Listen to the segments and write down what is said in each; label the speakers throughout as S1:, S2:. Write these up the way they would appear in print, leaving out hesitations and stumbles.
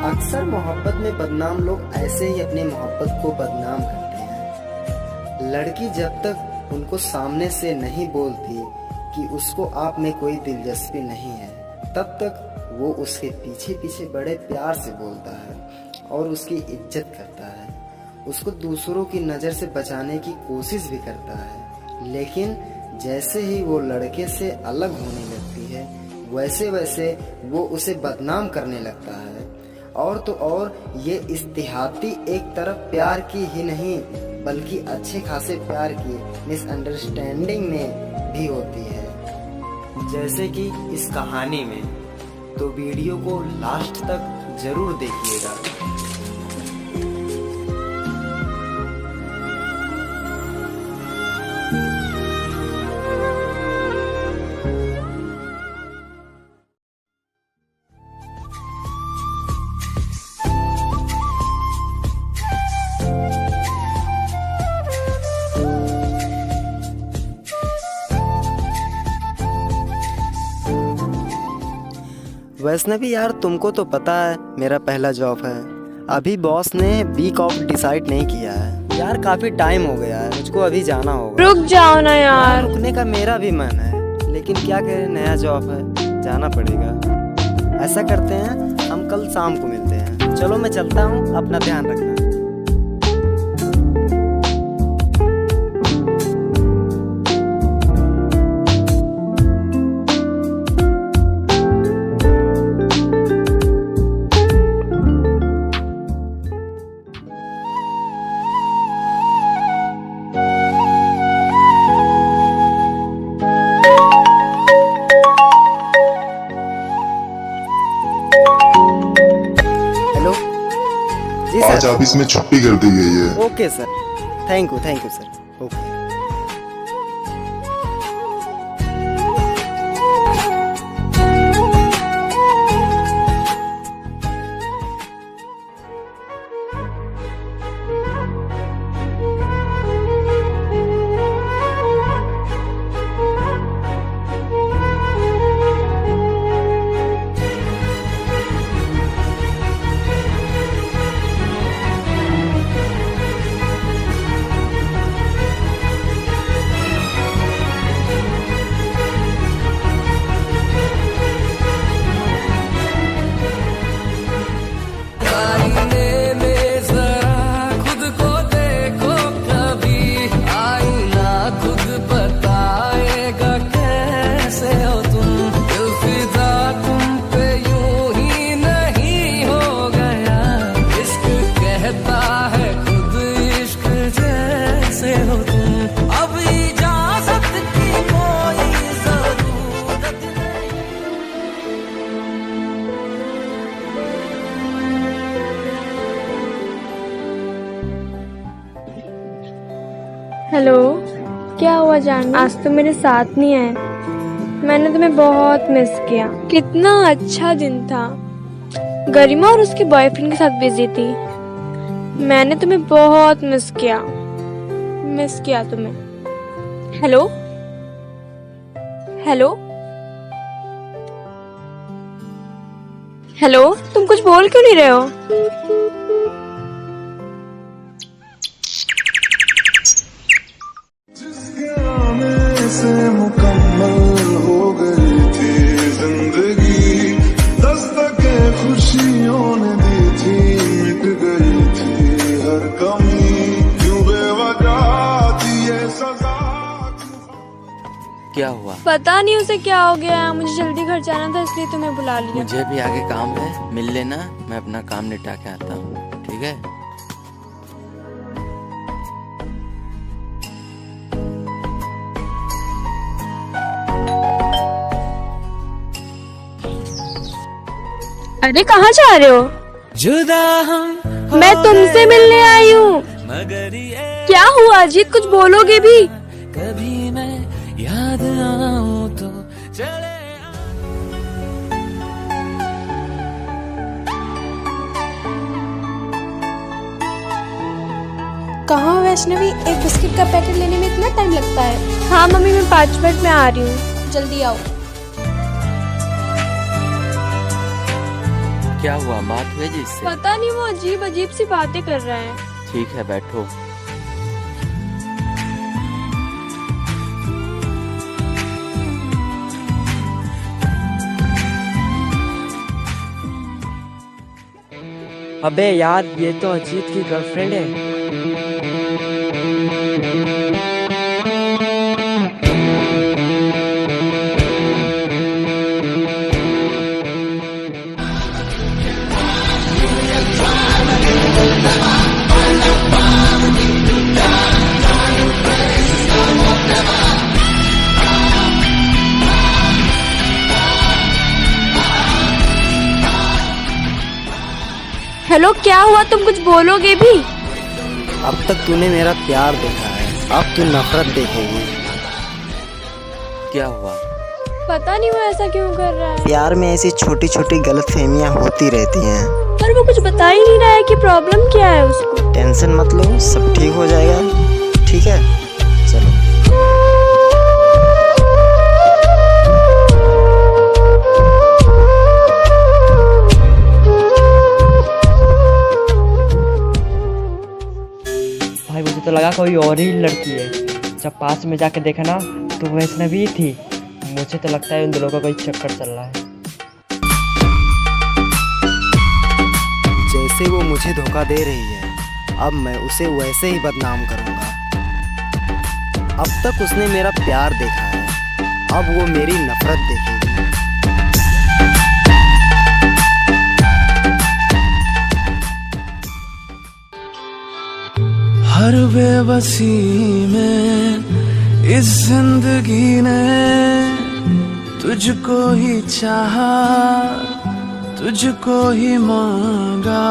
S1: अक्सर मोहब्बत में बदनाम लोग ऐसे ही अपनी मोहब्बत को बदनाम करते हैं। लड़की जब तक उनको सामने से नहीं बोलती कि उसको आप में कोई दिलचस्पी नहीं है, तब तक वो उसके पीछे पीछे बड़े प्यार से बोलता है और उसकी इज्जत करता है, उसको दूसरों की नज़र से बचाने की कोशिश भी करता है। लेकिन जैसे ही वो लड़के से अलग होने लगती है, वैसे वैसे वो उसे बदनाम करने लगता है। और तो और ये इस देहाती एक तरफ प्यार की ही नहीं बल्कि अच्छे खासे प्यार की मिसअंडरस्टैंडिंग में भी होती है, जैसे कि इस कहानी में। तो वीडियो को लास्ट तक जरूर देखिएगा। वैष्णवी यार, तुमको तो पता है मेरा पहला जॉब है। अभी बॉस ने वीक ऑफ डिसाइड नहीं किया है। यार काफ़ी टाइम हो गया है, मुझको अभी जाना होगा।
S2: रुक जाओ ना यार।
S1: रुकने का मेरा भी मन है, लेकिन क्या करें, नया जॉब है, जाना पड़ेगा। ऐसा करते हैं, हम कल शाम को मिलते हैं। चलो मैं चलता हूँ, अपना ध्यान रखना।
S3: आज ऑफिस में छुट्टी कर दी गई है।
S1: Okay sir, thank you sir. Okay.
S2: Hello, क्या हुआ जानवी? आज तो मेरे साथ नहीं आए। मैंने तुम्हें बहुत मिस किया। कितना अच्छा दिन था। गरिमा और उसके बॉयफ्रेंड के साथ बिजी थी। मैंने तुम्हें बहुत मिस किया तुम्हें। हेलो हेलो हेलो, तुम कुछ बोल क्यों नहीं रहे हो?
S3: से मुकम्मल हो गई थी जिंदगी, दस्तकें खुशियों ने दी थी, मिट गई थी हर कमी, क्यों बेवजह थी ये सजा।
S4: क्या हुआ?
S2: पता नहीं उसे क्या हो गया। मुझे जल्दी घर जाना था, इसलिए तुम्हें बुला लिया।
S4: मुझे भी आगे काम है, मिल लेना, मैं अपना काम निपटा के आता हूँ, ठीक है?
S2: अरे कहाँ जा रहे हो?
S4: जुदा हम
S2: मैं तुमसे मिलने आई हूँ। क्या हुआ अजीत, कुछ बोलोगे भी?
S4: कभी मैं याद आऊं तो चले।
S5: कहाँ वैष्णवी, एक बिस्किट का पैकेट लेने में इतना टाइम लगता है?
S2: हाँ मम्मी, मैं 5 मिनट में आ रही हूँ।
S5: जल्दी आओ।
S4: क्या हुआ, बात हुई जिससे?
S2: पता नहीं, वो अजीब अजीब सी बातें कर रहे हैं।
S4: ठीक है, बैठो।
S6: अबे यार, ये तो अजीत की गर्लफ्रेंड है।
S2: हेलो, क्या हुआ? तुम कुछ बोलोगे भी?
S1: अब तक तूने मेरा प्यार देखा है, अब तू नफरत देखेगी।
S4: क्या हुआ?
S2: पता नहीं वो ऐसा क्यों कर रहा है।
S1: प्यार में ऐसी छोटी छोटी गलतफहमियां होती रहती हैं।
S2: पर वो कुछ बता ही नहीं रहा है कि प्रॉब्लम क्या है उसको।
S1: टेंशन मत लो, सब ठीक हो जाएगा। ठीक है, चलो।
S6: भाई मुझे तो लगा कोई और ही लड़की है। जब पास में जाके देखा ना तो वो वैष्णवी थी। मुझे तो लगता है उन दोनों का कोई चक्कर चल रहा है।
S1: जैसे वो मुझे धोखा दे रही है, अब मैं उसे वैसे ही बदनाम करूंगा। अब तक उसने मेरा प्यार देखा है, अब वो मेरी नफरत देखेगी।
S7: हर बेबसी में इस जिंदगी ने तुझको ही चाहा, तुझको ही मांगा।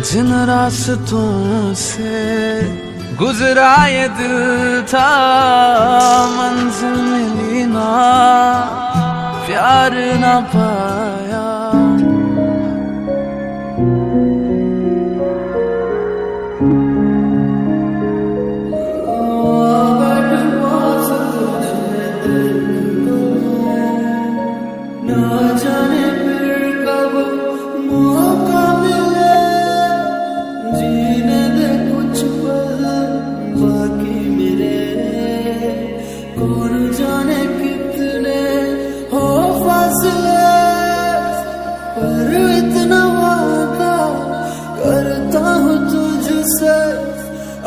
S7: जिन रास्तों से गुजरा ये दिल था, मंजिल मिली ना, प्यार ना पाया।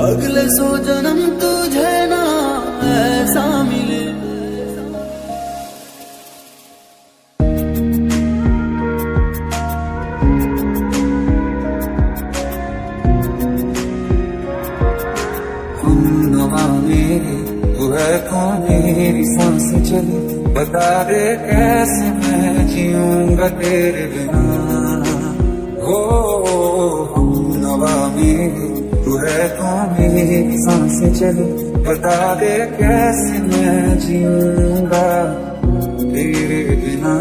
S7: अगले 100 जन्म तुझे ना ऐसा मिले। नवा मेरी तू है कौन, मेरी सांस चली, बता दे कैसे मैं जीऊंगा तेरे बिना। हो नवा मेरी तू है कौन, मेरी सांसें चली, बता दे कैसे मैं जीऊंगा तेरे बिना।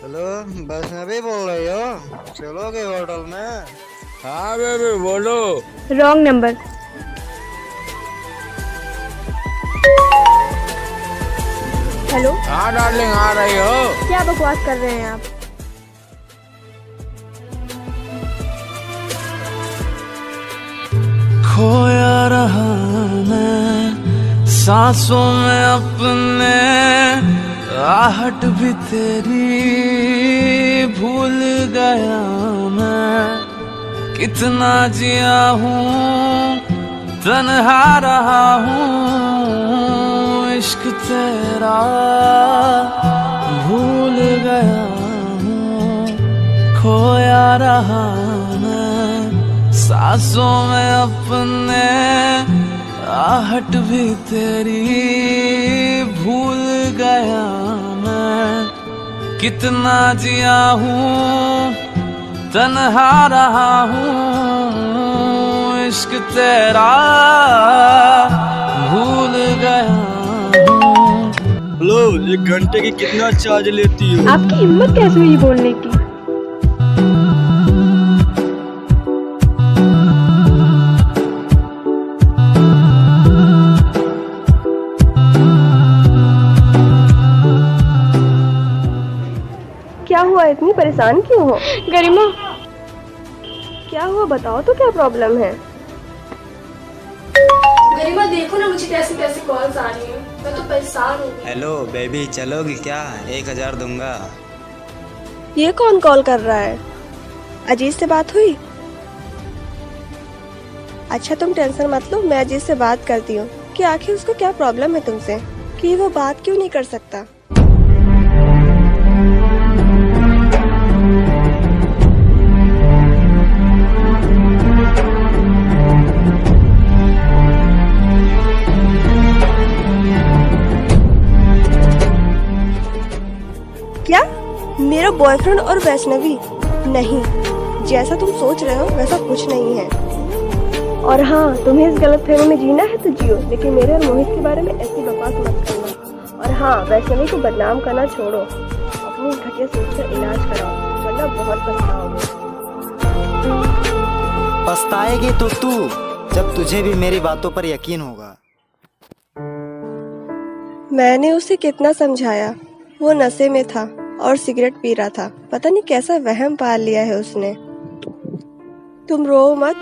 S1: हेलो, वैष्णवी बोल रही हो? चलोगे होटल में?
S7: हाँ बेबी बोलो।
S2: Wrong number. हेलो।
S7: हाँ डार्लिंग, आ रही हो?
S2: क्या बकवास कर रहे हैं आप?
S7: खोया रहा मैं सांसों में अपने, आहट भी तेरी भूल गया मैं। कितना जिया हूँ, तन्हा रहा हूँ, इश्क तेरा भूल गया हूँ। खोया रहा मैं सांसों में अपने, आहट भी तेरी भूल गया मैं। कितना जिया हूँ, तन्हा रहा हूँ, इश्क तेरा भूल गया हूँ।
S8: हेलो, 1 घंटे की कितना चार्ज लेती हो?
S2: आपकी हिम्मत कैसे हुई बोलने की?
S9: क्या हुआ, इतनी परेशान क्यों हो?
S2: गरिमा,
S9: क्या हुआ बताओ तो, क्या प्रॉब्लम है?
S2: गरिमा देखो ना मुझे कैसे कैसे कॉल्स आ रही हैं, मैं तो परेशान हूँ।
S10: हेलो बेबी, चलोगी क्या? 1000 दूंगा।
S9: ये कौन कॉल कर रहा है? अजीत से बात हुई? अच्छा तुम टेंशन मत लो, मैं अजीत से बात करती हूँ कि आखिर उसको क्या प्रॉब्लम है तुमसे, कि वो बात क्यों नहीं कर सकता। क्या मेरा बॉयफ्रेंड और वैष्णवी? नहीं, जैसा तुम सोच रहे हो वैसा कुछ नहीं है। और हाँ, तुम्हें इस गलतफहमी में जीना है तो जियो, लेकिन मेरे और मोहित के बारे में ऐसी बकवास मत करना। और हाँ, वैष्णवी को बदनाम करना छोड़ो, अपनी घटिया सोच का इलाज कराओ, वरना बहुत पछताओगे।
S1: पछताएगी तो तू, जब तुझे भी मेरी बातों पर यकीन होगा।
S9: मैंने उसे कितना समझाया, वो नशे में था और सिगरेट पी रहा था, पता नहीं कैसा वहम पाल लिया है उसने। तुम रो मत,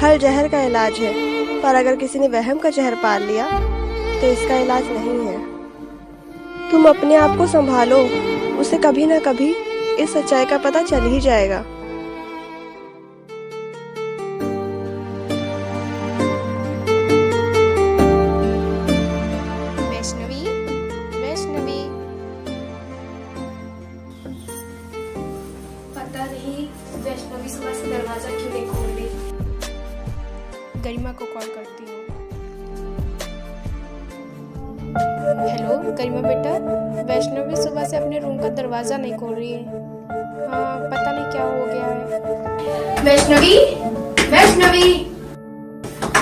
S9: हर जहर का इलाज है, पर अगर किसी ने वहम का जहर पाल लिया तो इसका इलाज नहीं है। तुम अपने आप को संभालो, उसे कभी ना कभी इस सच्चाई का पता चल ही जाएगा।
S5: वैष्णवी, वैष्णवी,
S2: पता नहीं वैष्णवी सुबह से दरवाजा क्यों नहीं खोल रही।
S5: गरिमा को कॉल करती हूँ। हेलो गरिमा बेटा, वैष्णवी सुबह से अपने रूम का दरवाजा नहीं खोल रही है। हाँ, पता नहीं क्या हो गया है।
S2: वैष्णवी, वैष्णवी,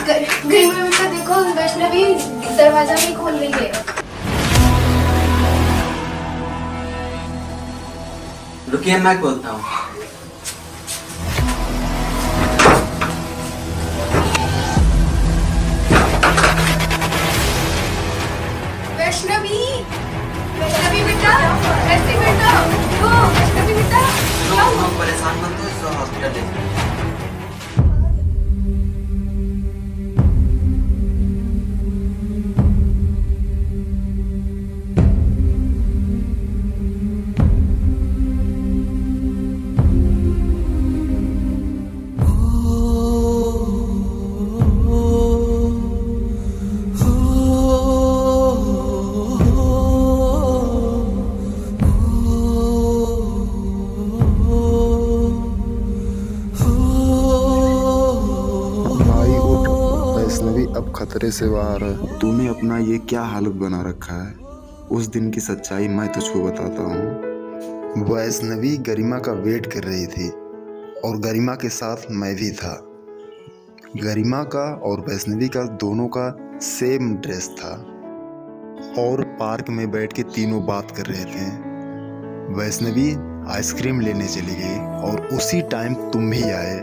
S2: गरिमा बेटा देखो, वैष्णवी दरवाजा नहीं खोल रही है।
S4: रुकिए, मैं बोलता हूँ।
S2: वैष्णवी, वैष्णवी बेटा, ऐसे बेटा, ओ वैष्णवी बेटा, क्या हुआ?
S4: परेशान मत हो, इसको हॉस्पिटल ले जाओ।
S3: अब खतरे से बाहर है। तूने अपना ये क्या हालत बना रखा है? उस दिन की सच्चाई मैं तुझको बताता हूँ। वैष्णवी गरिमा का वेट कर रही थी और गरिमा के साथ मैं भी था। गरिमा का और वैष्णवी का दोनों का सेम ड्रेस था और पार्क में बैठ के तीनों बात कर रहे थे। वैष्णवी आइसक्रीम लेने चली गई और उसी टाइम तुम भी आए,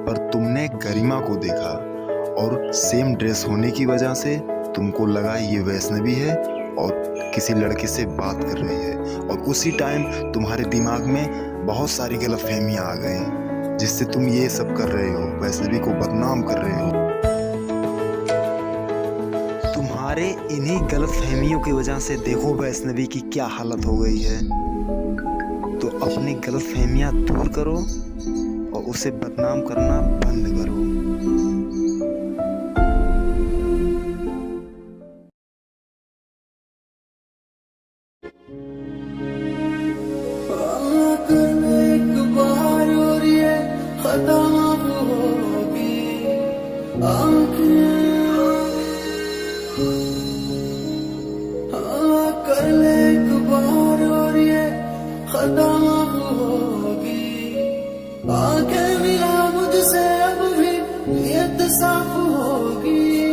S3: पर तुमने गरिमा को देखा और सेम ड्रेस होने की वजह से तुमको लगा ये वैष्णवी है और किसी लड़के से बात कर रही है, और उसी टाइम तुम्हारे दिमाग में बहुत सारी गलतफहमियां आ गई, जिससे तुम ये सब कर रहे हो, वैष्णवी को बदनाम कर रहे हो। तुम्हारे इन्हीं गलतफहमियों की वजह से देखो वैष्णवी की क्या हालत हो गई है। तो अपनी गलतफहमियां दूर करो और उसे बदनाम करना बंद करो।
S7: कर ले एक बार और ये खत्म होगी। आके मिला मुझसे अब भी नियत साफ होगी।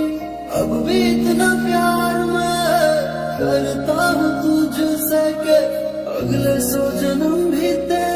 S7: अब भी इतना प्यार मैं करता हूँ तुझसे के अगले 100 जन्म भी तेरे